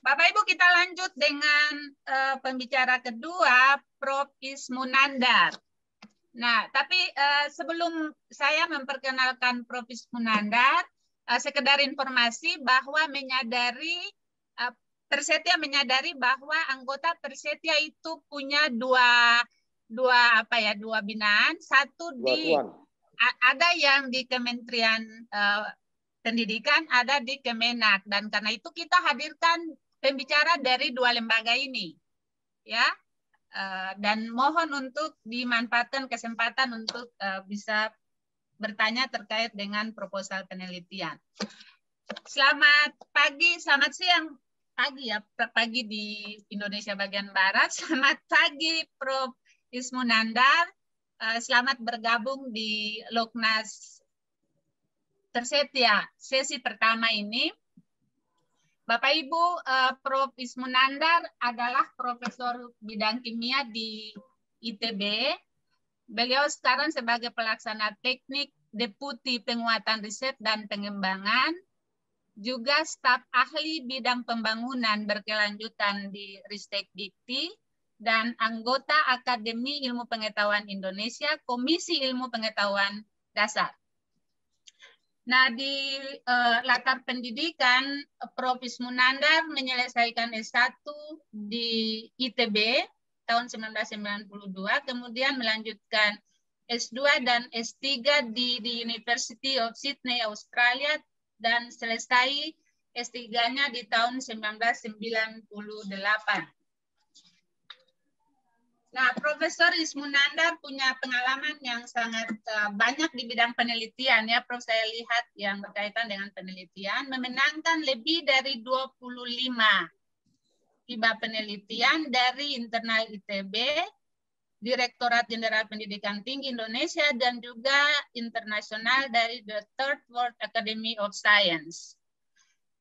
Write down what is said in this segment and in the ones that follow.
Bapak Ibu, kita lanjut dengan pembicara kedua, Prof. Ismunandar. Nah, tapi sebelum saya memperkenalkan Prof. Ismunandar, sekedar informasi bahwa Persetia menyadari bahwa anggota Persetia itu punya dua binaan. Satu ada yang di Kementerian Pendidikan, ada di Kemenak, dan karena itu kita hadirkan pembicara dari dua lembaga ini, ya. Dan mohon untuk dimanfaatkan kesempatan untuk bisa bertanya terkait dengan proposal penelitian. Selamat pagi, selamat siang, pagi ya, pagi di Indonesia bagian Barat. Selamat pagi, Prof. Ismunandar. Selamat bergabung di Loknas Persetia sesi pertama ini. Bapak Ibu, Prof. Ismunandar adalah profesor bidang kimia di ITB. Beliau sekarang sebagai pelaksana teknik Deputi Penguatan Riset dan Pengembangan, juga staf ahli bidang pembangunan berkelanjutan di Ristek Dikti, dan anggota Akademi Ilmu Pengetahuan Indonesia, Komisi Ilmu Pengetahuan Dasar. Nah, di latar pendidikan, Prof. Ismunandar menyelesaikan S1 di ITB tahun 1992, kemudian melanjutkan S2 dan S3 di University of Sydney, Australia, dan selesai S3-nya di tahun 1998. Nah, Profesor Ismunandar punya pengalaman yang sangat banyak di bidang penelitian, ya, Prof. Saya lihat yang berkaitan dengan penelitian, memenangkan lebih dari 25 hibah penelitian dari internal ITB, Direktorat Jenderal Pendidikan Tinggi Indonesia, dan juga internasional dari the Third World Academy of Science.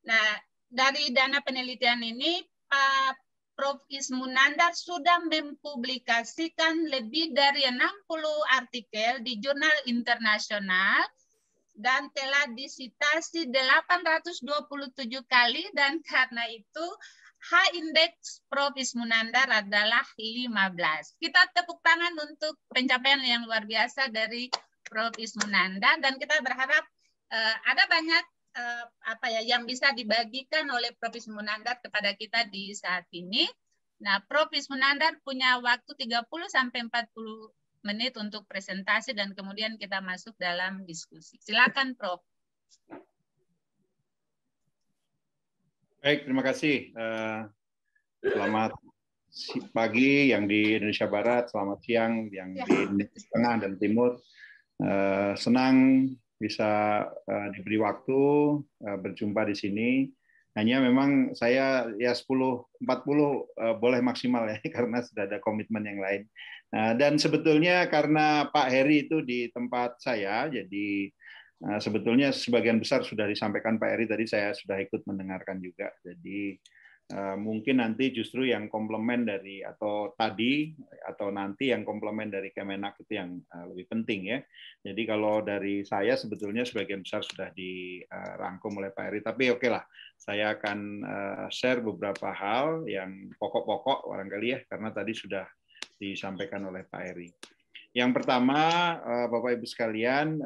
Nah, dari dana penelitian ini, Pak Prof. Ismunandar sudah mempublikasikan lebih dari 60 artikel di jurnal internasional dan telah disitasi 827 kali, dan karena itu H-index Prof. Ismunandar adalah 15. Kita tepuk tangan untuk pencapaian yang luar biasa dari Prof. Ismunandar, dan kita berharap ada banyak yang bisa dibagikan oleh Prof. Ismunandar kepada kita di saat ini. Nah, Prof. Ismunandar punya waktu 30-40 menit untuk presentasi, dan kemudian kita masuk dalam diskusi. Silakan, Prof. Baik, terima kasih. Selamat pagi yang di Indonesia Barat, selamat siang yang di Indonesia Tengah dan Timur. Senang bisa diberi waktu berjumpa di sini. Hanya memang saya ya 10.40 boleh maksimal ya, karena sudah ada komitmen yang lain. Dan sebetulnya karena Pak Heri itu di tempat saya, jadi sebetulnya sebagian besar sudah disampaikan Pak Heri tadi, saya sudah ikut mendengarkan juga. Jadi mungkin nanti justru yang komplement dari atau nanti yang komplement dari Kemenak itu yang lebih penting ya. Jadi kalau dari saya sebetulnya sebagian besar sudah dirangkum oleh Pak Heri, tapi oke lah, saya akan share beberapa hal yang pokok-pokok barangkali ya, karena tadi sudah disampaikan oleh Pak Heri. Yang pertama, Bapak Ibu sekalian,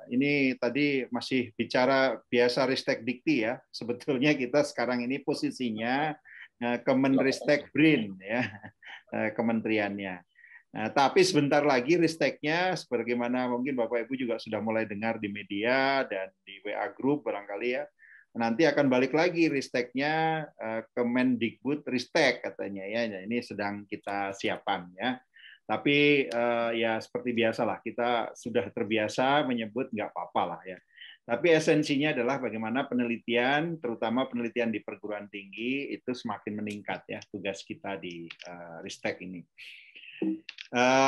ini tadi masih bicara biasa Ristek Dikti ya. Sebetulnya kita sekarang ini posisinya Kemenristek BRIN ya, kementeriannya. Nah, tapi sebentar lagi Risteknya, sebagaimana mungkin Bapak Ibu juga sudah mulai dengar di media dan di WA Group barangkali ya, nanti akan balik lagi Risteknya Kemendikbud Ristek katanya ya. Nah, ini sedang kita siapkan ya. Tapi ya seperti biasalah, kita sudah terbiasa menyebut nggak apa-apa lah ya. Tapi esensinya adalah bagaimana penelitian, terutama penelitian di perguruan tinggi itu semakin meningkat ya, tugas kita di Ristek ini.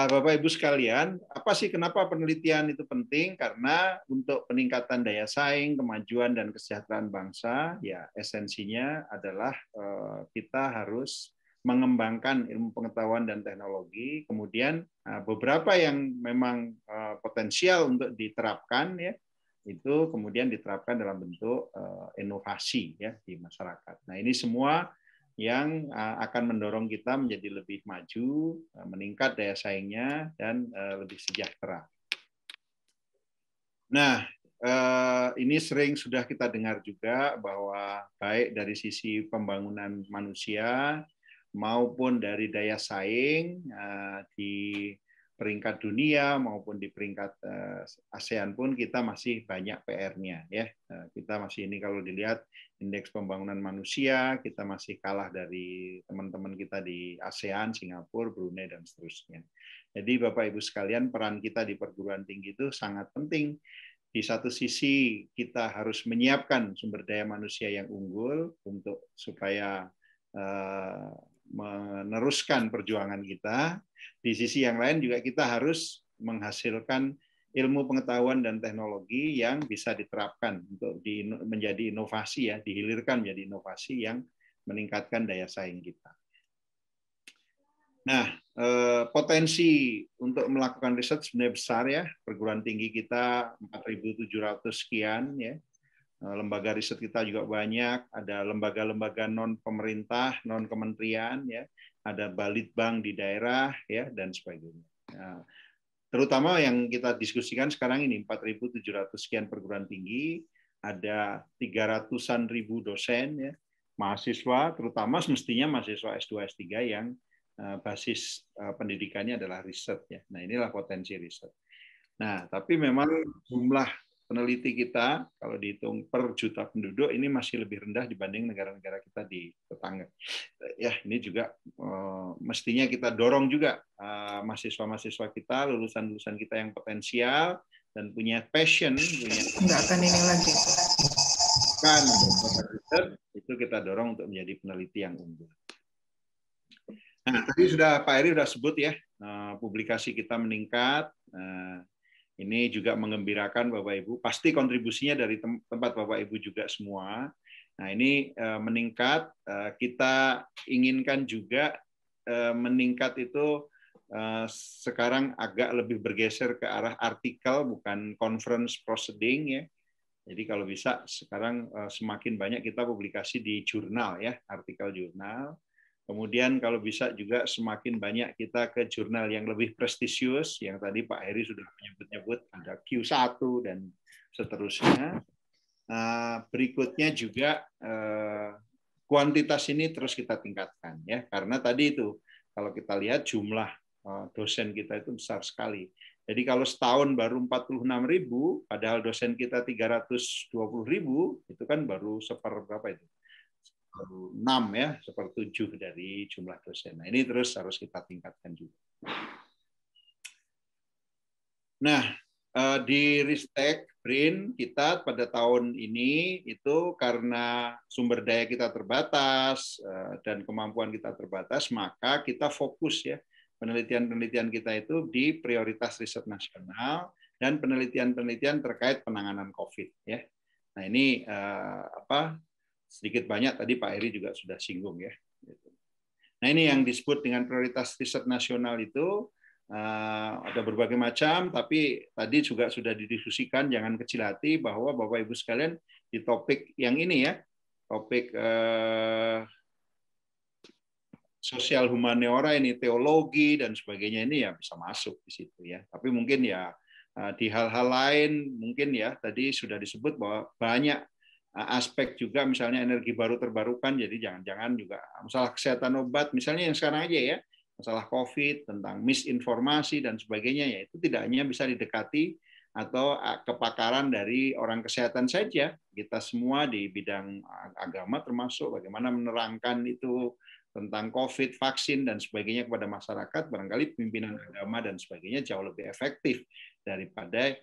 Bapak Ibu sekalian, apa sih kenapa penelitian itu penting? Karena untuk peningkatan daya saing, kemajuan dan kesejahteraan bangsa, ya esensinya adalah kita harus mengembangkan ilmu pengetahuan dan teknologi, kemudian beberapa yang memang potensial untuk diterapkan ya, itu kemudian diterapkan dalam bentuk inovasi ya di masyarakat. Nah, ini semua yang akan mendorong kita menjadi lebih maju, meningkat daya saingnya, dan lebih sejahtera. Nah, ini sering sudah kita dengar juga bahwa baik dari sisi pembangunan manusia maupun dari daya saing di peringkat dunia maupun di peringkat ASEAN pun kita masih banyak PR-nya ya. Kita masih ini kalau dilihat indeks pembangunan manusia kita masih kalah dari teman-teman kita di ASEAN, Singapura, Brunei dan seterusnya. Jadi Bapak Ibu sekalian, peran kita di perguruan tinggi itu sangat penting. Di satu sisi kita harus menyiapkan sumber daya manusia yang unggul untuk supaya meneruskan perjuangan kita. Di sisi yang lain juga kita harus menghasilkan ilmu pengetahuan dan teknologi yang bisa diterapkan untuk menjadi inovasi ya, dihilirkan menjadi inovasi yang meningkatkan daya saing kita. Nah, potensi untuk melakukan riset sebenarnya besar ya. Perguruan tinggi kita 4.700 sekian ya. Lembaga riset kita juga banyak, ada lembaga-lembaga non pemerintah, non kementerian ya, ada balitbank di daerah ya dan sebagainya. Nah, terutama yang kita diskusikan sekarang ini 4.700 sekian perguruan tinggi, ada 300-an ribu dosen ya, mahasiswa terutama semestinya mahasiswa S2 S3 yang basis pendidikannya adalah riset ya. Nah, inilah potensi riset. Nah, tapi memang jumlah peneliti kita kalau dihitung per juta penduduk ini masih lebih rendah dibanding negara-negara kita di tetangga. Ya, ini juga mestinya kita dorong juga mahasiswa-mahasiswa kita, lulusan-lulusan kita yang potensial dan punya passion, punya nggak akan ini lagi. Kan itu kita dorong untuk menjadi peneliti yang unggul. Nah, tadi sudah Pak Eri sudah sebut ya, publikasi kita meningkat. Ini juga mengembirakan Bapak Ibu. Pasti kontribusinya dari tempat Bapak Ibu juga semua. Nah, ini meningkat. Kita inginkan juga meningkat itu sekarang agak lebih bergeser ke arah artikel, bukan conference proceeding ya. Jadi kalau bisa sekarang semakin banyak kita publikasi di jurnal ya, artikel jurnal. Kemudian kalau bisa juga semakin banyak kita ke jurnal yang lebih prestisius, yang tadi Pak Heri sudah menyebut-nyebut, ada Q1 dan seterusnya. Berikutnya juga kuantitas ini terus kita tingkatkan, ya, karena tadi itu kalau kita lihat jumlah dosen kita itu besar sekali. Jadi kalau setahun baru 46.000, padahal dosen kita 320.000, itu kan baru seperberapa itu? 6 ya, 1/7 dari jumlah dosen. Nah, ini terus harus kita tingkatkan juga. Nah, di Ristek BRIN kita pada tahun ini itu karena sumber daya kita terbatas dan kemampuan kita terbatas, maka kita fokus ya penelitian-penelitian kita itu di prioritas riset nasional dan penelitian-penelitian terkait penanganan COVID ya. Nah, ini sedikit banyak tadi Pak Heri juga sudah singgung ya. Nah, ini yang disebut dengan prioritas riset nasional itu ada berbagai macam, tapi tadi juga sudah didiskusikan, jangan kecil hati bahwa Bapak Ibu sekalian di topik yang ini ya, topik sosial humaniora ini, teologi dan sebagainya ini ya bisa masuk di situ ya. Tapi mungkin ya di hal-hal lain mungkin ya tadi sudah disebut bahwa banyak aspek juga misalnya energi baru terbarukan, jadi jangan-jangan juga masalah kesehatan obat misalnya yang sekarang aja ya, masalah COVID, tentang misinformasi dan sebagainya ya, itu tidak hanya bisa didekati atau kepakaran dari orang kesehatan saja, kita semua di bidang agama termasuk bagaimana menerangkan itu tentang COVID, vaksin dan sebagainya kepada masyarakat, barangkali pimpinan agama dan sebagainya jauh lebih efektif daripada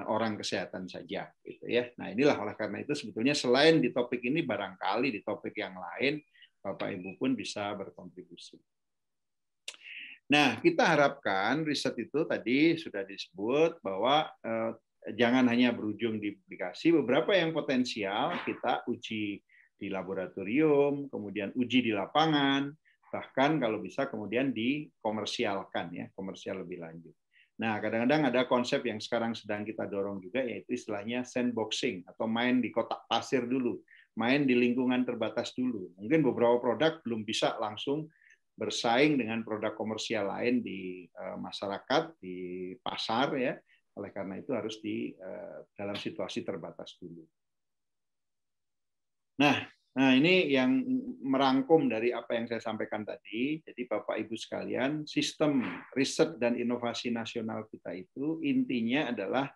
orang kesehatan saja gitu ya. Nah, inilah oleh karena itu sebetulnya selain di topik ini barangkali di topik yang lain Bapak Ibu pun bisa berkontribusi. Nah, kita harapkan riset itu tadi sudah disebut bahwa jangan hanya berujung di publikasi, beberapa yang potensial kita uji di laboratorium, kemudian uji di lapangan, bahkan kalau bisa kemudian dikomersialkan ya, komersial lebih lanjut. Nah, kadang-kadang ada konsep yang sekarang sedang kita dorong juga, yaitu istilahnya sandboxing, atau main di kotak pasir dulu. main di lingkungan terbatas dulu. Mungkin beberapa produk belum bisa langsung bersaing dengan produk komersial lain di masyarakat, di pasar ya. Oleh karena itu harus di dalam situasi terbatas dulu. Nah, ini yang merangkum dari apa yang saya sampaikan tadi. Jadi Bapak Ibu sekalian, sistem riset dan inovasi nasional kita itu intinya adalah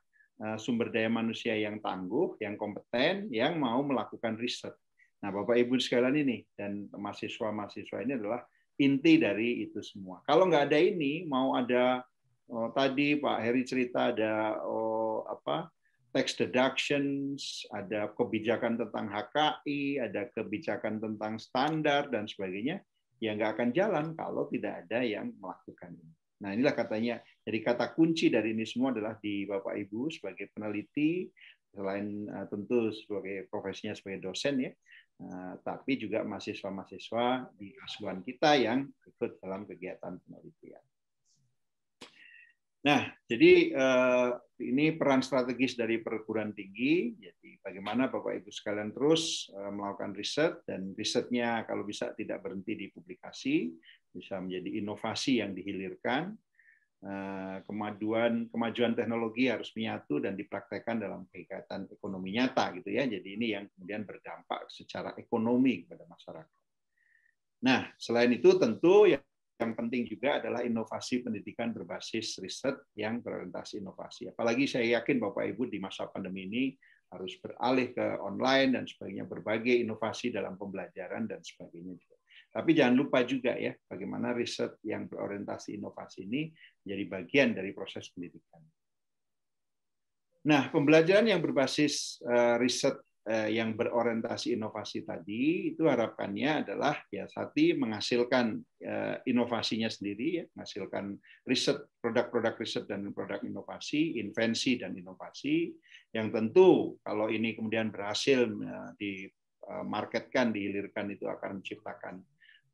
sumber daya manusia yang tangguh, yang kompeten, yang mau melakukan riset. Nah, Bapak Ibu sekalian ini dan mahasiswa-mahasiswa ini adalah inti dari itu semua. Kalau nggak ada ini, mau ada tadi Pak Heri cerita ada tax deductions, ada kebijakan tentang HKI, ada kebijakan tentang standar dan sebagainya, ya nggak akan jalan kalau tidak ada yang melakukan ini. Nah, inilah katanya. Jadi kata kunci dari ini semua adalah di Bapak Ibu sebagai peneliti, selain tentu sebagai profesinya sebagai dosen ya, tapi juga mahasiswa-mahasiswa di asuhan kita yang ikut dalam kegiatan penelitian. Nah, jadi ini peran strategis dari perguruan tinggi. Jadi bagaimana Bapak Ibu sekalian terus melakukan riset, dan risetnya kalau bisa tidak berhenti di publikasi, bisa menjadi inovasi yang dihilirkan. Kemajuan teknologi harus menyatu dan dipraktekkan dalam kegiatan ekonomi nyata gitu ya. Jadi ini yang kemudian berdampak secara ekonomi kepada masyarakat. Nah, selain itu tentu yang penting juga adalah inovasi pendidikan berbasis riset yang berorientasi inovasi. Apalagi saya yakin Bapak Ibu di masa pandemi ini harus beralih ke online dan sebagainya, berbagai inovasi dalam pembelajaran dan sebagainya juga. Tapi jangan lupa juga ya, bagaimana riset yang berorientasi inovasi ini menjadi bagian dari proses pendidikan. Nah, pembelajaran yang berbasis riset yang berorientasi inovasi tadi itu harapannya adalah ya Sati menghasilkan inovasinya sendiri ya, menghasilkan riset, produk-produk riset dan produk inovasi, invensi dan inovasi yang tentu kalau ini kemudian berhasil dimarketkan, dihilirkan itu akan menciptakan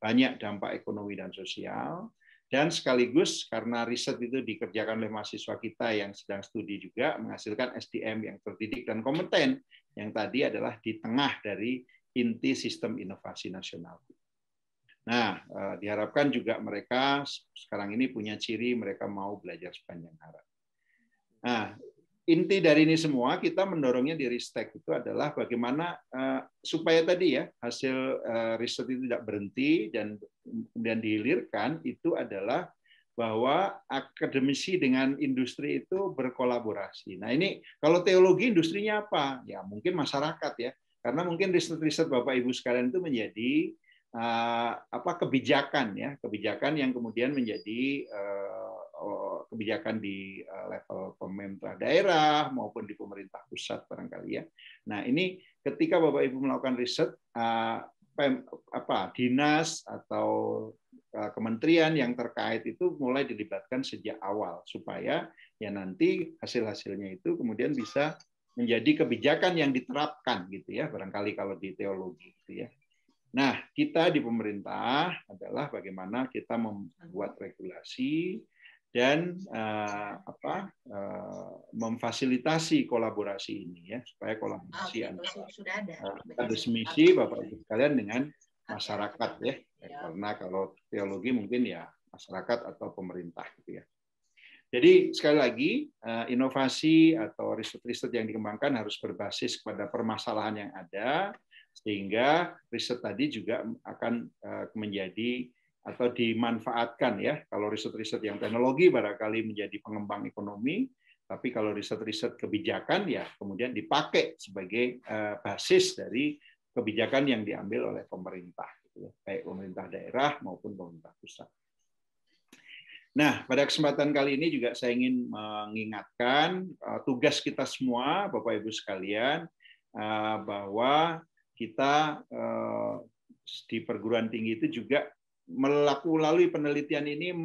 banyak dampak ekonomi dan sosial. Dan sekaligus karena riset itu dikerjakan oleh mahasiswa kita yang sedang studi juga menghasilkan SDM yang terdidik dan kompeten, yang tadi adalah di tengah dari inti sistem inovasi nasional. Nah, diharapkan juga mereka sekarang ini punya ciri mereka mau belajar sepanjang hayat. Nah, inti dari ini semua kita mendorongnya di Ristek itu adalah bagaimana supaya tadi ya hasil riset itu tidak berhenti dan kemudian dihilirkan, itu adalah bahwa akademisi dengan industri itu berkolaborasi. Nah ini kalau teologi industrinya apa? Ya mungkin masyarakat ya, karena mungkin riset-riset Bapak Ibu sekalian itu menjadi kebijakan ya, kebijakan yang kemudian menjadi kebijakan di level pemerintah daerah maupun di pemerintah pusat barangkali ya. Nah ini ketika Bapak Ibu melakukan riset, dinas atau kementerian yang terkait itu mulai dilibatkan sejak awal supaya ya nanti hasil-hasilnya itu kemudian bisa menjadi kebijakan yang diterapkan gitu ya, barangkali kalau di teologi gitu ya. Nah kita di pemerintah adalah bagaimana kita membuat regulasi dan memfasilitasi kolaborasi ini ya, supaya kolaborasi antara akademisi Bapak Ibu sekalian dengan masyarakat ya. Karena kalau teologi mungkin ya masyarakat atau pemerintah gitu ya. Jadi sekali lagi inovasi atau riset-riset yang dikembangkan harus berbasis pada permasalahan yang ada, sehingga riset tadi juga akan menjadi atau dimanfaatkan ya. Kalau riset-riset yang teknologi barangkali menjadi pengembang ekonomi, tapi kalau riset-riset kebijakan ya kemudian dipakai sebagai basis dari kebijakan yang diambil oleh pemerintah, gitu ya, baik pemerintah daerah maupun pemerintah pusat. Nah, pada kesempatan kali ini juga saya ingin mengingatkan tugas kita semua, Bapak Ibu sekalian, bahwa kita di perguruan tinggi itu juga melalui penelitian ini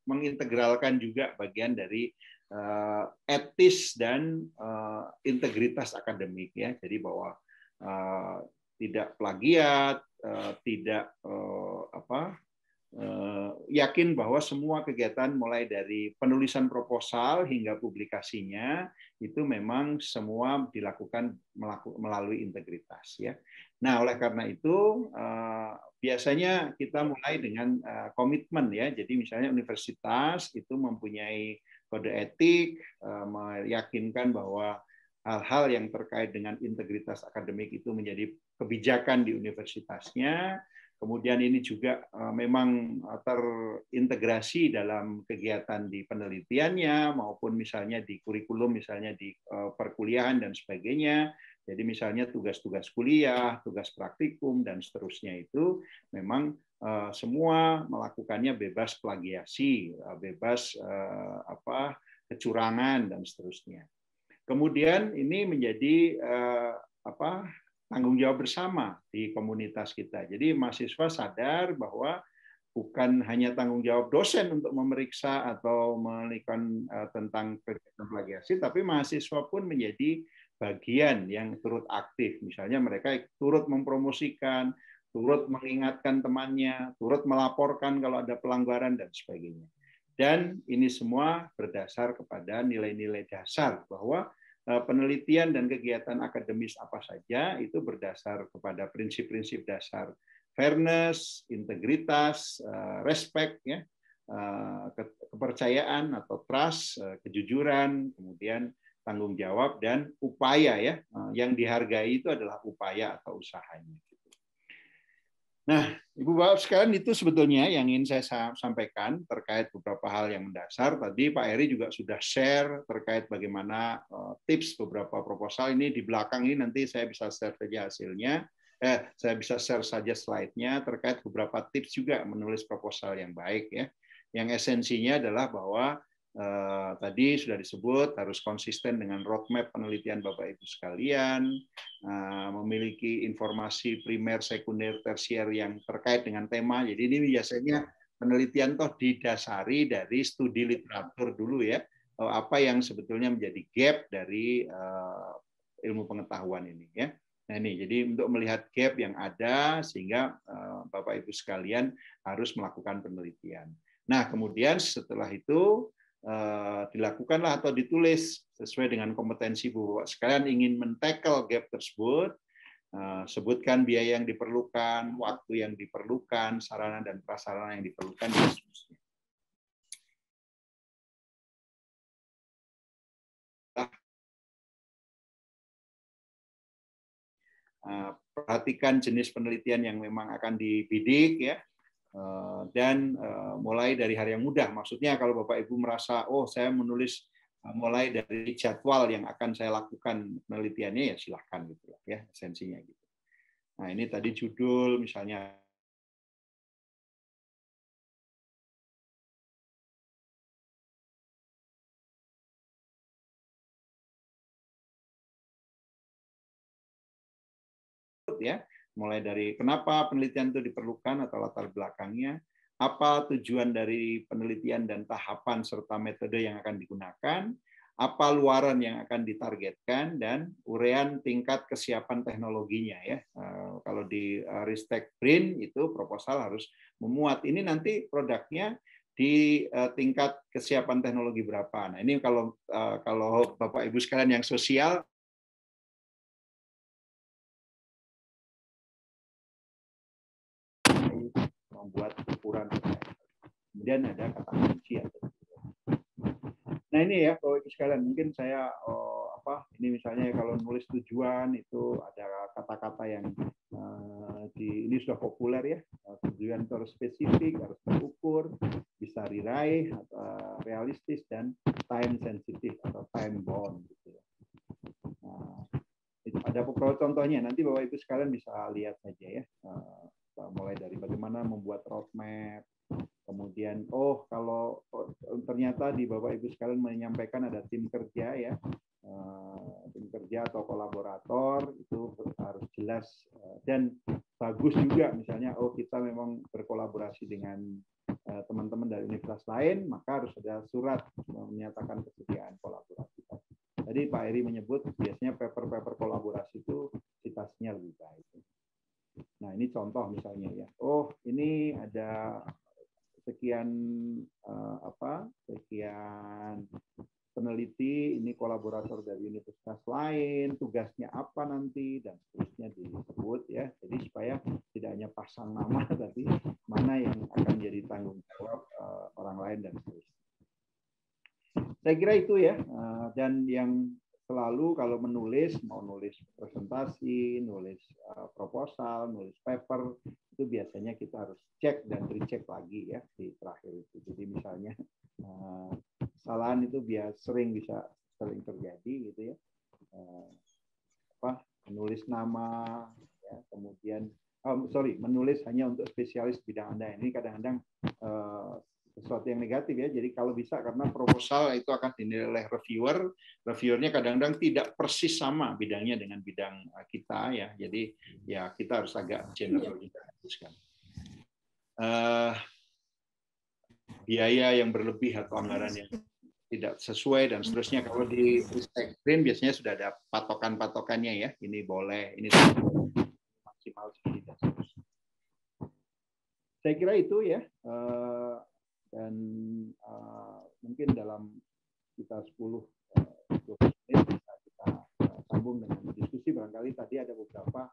mengintegralkan juga bagian dari etis dan integritas akademik ya. Jadi bahwa tidak plagiat, tidak yakin bahwa semua kegiatan mulai dari penulisan proposal hingga publikasinya itu memang semua dilakukan melalui integritas ya. Nah, oleh karena itu biasanya kita mulai dengan komitmen ya. Jadi misalnya universitas itu mempunyai kode etik, meyakinkan bahwa hal-hal yang terkait dengan integritas akademik itu menjadi kebijakan di universitasnya. Kemudian ini juga memang terintegrasi dalam kegiatan di penelitiannya maupun misalnya di kurikulum, misalnya di perkuliahan dan sebagainya. Jadi misalnya tugas-tugas kuliah, tugas praktikum dan seterusnya itu memang semua melakukannya bebas plagiasi, bebas kecurangan dan seterusnya. Kemudian ini menjadi tanggung jawab bersama di komunitas kita. Jadi mahasiswa sadar bahwa bukan hanya tanggung jawab dosen untuk memeriksa atau melakukan tentang kegiatan plagiasi, tapi mahasiswa pun menjadi bagian yang turut aktif. Misalnya mereka turut mempromosikan, turut mengingatkan temannya, turut melaporkan kalau ada pelanggaran dan sebagainya. Dan ini semua berdasar kepada nilai-nilai dasar bahwa penelitian dan kegiatan akademis apa saja itu berdasar kepada prinsip-prinsip dasar fairness, integritas, respect, ya, kepercayaan atau trust, kejujuran, kemudian tanggung jawab dan upaya ya. Yang dihargai itu adalah upaya atau usahanya. Nah, Ibu Bapak sekalian, itu sebetulnya yang ingin saya sampaikan terkait beberapa hal yang mendasar. Tadi Pak Eri juga sudah share terkait bagaimana tips beberapa proposal. Ini di belakang ini nanti saya bisa share saja hasilnya. Saya bisa share saja slide-nya terkait beberapa tips juga menulis proposal yang baik ya. Yang esensinya adalah bahwa tadi sudah disebut harus konsisten dengan roadmap penelitian Bapak Ibu sekalian, memiliki informasi primer, sekunder, tersier yang terkait dengan tema. Jadi ini biasanya penelitian toh didasari dari studi literatur dulu ya, apa yang sebetulnya menjadi gap dari ilmu pengetahuan ini ya. Nah ini jadi untuk melihat gap yang ada sehingga Bapak Ibu sekalian harus melakukan penelitian. Nah kemudian setelah itu dilakukanlah atau ditulis sesuai dengan kompetensi Bapak sekalian ingin men-tackle gap tersebut, sebutkan biaya yang diperlukan, waktu yang diperlukan, sarana dan prasarana yang diperlukan, dan seterusnya. Perhatikan jenis penelitian yang memang akan dibidik ya. Dan mulai dari hal yang mudah. Maksudnya kalau Bapak Ibu merasa, oh saya menulis mulai dari jadwal yang akan saya lakukan penelitiannya, ya silahkan gitu ya, esensinya gitu. Nah ini tadi judul misalnya. Ya, mulai dari kenapa penelitian itu diperlukan atau latar belakangnya, apa tujuan dari penelitian dan tahapan serta metode yang akan digunakan, apa luaran yang akan ditargetkan, dan uraian tingkat kesiapan teknologinya ya. Kalau di Ristek BRIN itu proposal harus memuat ini nanti produknya di tingkat kesiapan teknologi berapa. Nah ini kalau Bapak Ibu sekalian yang sosial membuat ukuran, kemudian ada kata kunci. Nah ini ya Bapak Ibu sekalian, mungkin saya ini misalnya kalau nulis tujuan itu ada kata-kata yang ini sudah populer ya, tujuan harus spesifik, harus terukur, bisa diraih, realistis, dan time sensitif atau time bound gitu ya. Nah, itu ada beberapa contohnya, nanti Bapak Ibu sekalian bisa lihat saja ya. Mulai dari bagaimana membuat roadmap, kemudian kalau ternyata di Bapak Ibu sekalian menyampaikan ada tim kerja ya, tim kerja atau kolaborator itu harus jelas dan bagus juga, misalnya kita memang berkolaborasi dengan teman-teman dari universitas lain, maka harus ada surat menyatakan kesediaan kolaborasi. Tadi Pak Eri menyebut biasanya paper-paper kolaborasi itu citasnya lebih baik. Nah, ini contoh misalnya ya. Ini ada sekian peneliti, ini kolaborator dari universitas lain, tugasnya apa nanti, dan seterusnya disebut ya. Jadi supaya tidak hanya pasang nama, tapi mana yang akan jadi tanggung jawab orang lain dan seterusnya. Saya kira itu ya. Dan yang selalu kalau menulis, mau nulis presentasi, nulis proposal, nulis paper, itu biasanya kita harus cek dan recheck lagi ya di terakhir itu. Jadi misalnya kesalahan itu sering terjadi gitu ya. Menulis nama, ya, kemudian menulis hanya untuk spesialis bidang Anda. Ini kadang-kadang sesuatu yang negatif ya. Jadi kalau bisa, karena proposal itu akan dinilai oleh reviewernya kadang-kadang tidak persis sama bidangnya dengan bidang kita ya. Jadi ya kita harus agak general juga. Biaya yang berlebih atau anggaran yang tidak sesuai dan seterusnya, kalau di Ristek Green biasanya sudah ada patokan-patokannya ya. Ini boleh, ini maksimal segini dan seterusnya. Saya kira itu ya. Dan mungkin dalam kita 10-20 menit bisa kita sambung dengan diskusi. Barangkali tadi ada beberapa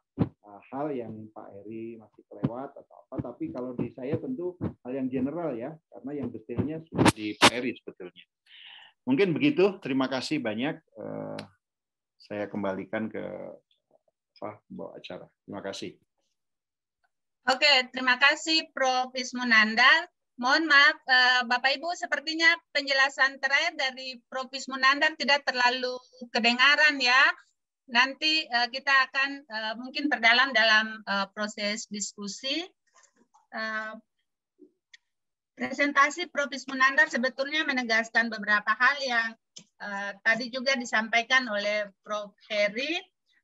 hal yang Pak Heri masih kelewat atau apa, tapi kalau di saya tentu hal yang general ya, karena yang detailnya sudah di Pak Heri sebetulnya. Mungkin begitu, terima kasih banyak. Saya kembalikan ke pembawa acara. Terima kasih. Oke, terima kasih Prof. Ismunandar. Mohon maaf, Bapak Ibu, sepertinya penjelasan terakhir dari Prof. Ismunandar tidak terlalu kedengaran ya. Nanti kita akan mungkin perdalam dalam proses diskusi. Presentasi Prof. Ismunandar sebetulnya menegaskan beberapa hal yang tadi juga disampaikan oleh Prof. Heri.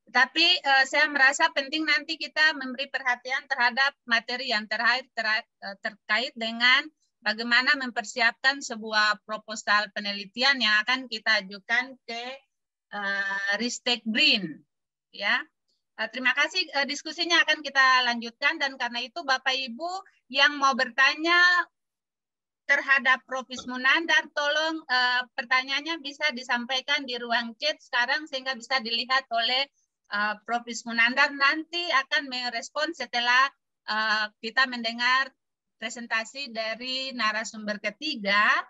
Tapi saya merasa penting nanti kita memberi perhatian terhadap materi yang terkait dengan bagaimana mempersiapkan sebuah proposal penelitian yang akan kita ajukan ke Ristek Green. Ya, terima kasih. Diskusinya akan kita lanjutkan, dan karena itu Bapak Ibu yang mau bertanya terhadap Prof. Ismunandar, tolong pertanyaannya bisa disampaikan di ruang chat sekarang sehingga bisa dilihat oleh Prof. Ismunandar. Nanti akan merespon setelah kita mendengar presentasi dari narasumber ketiga,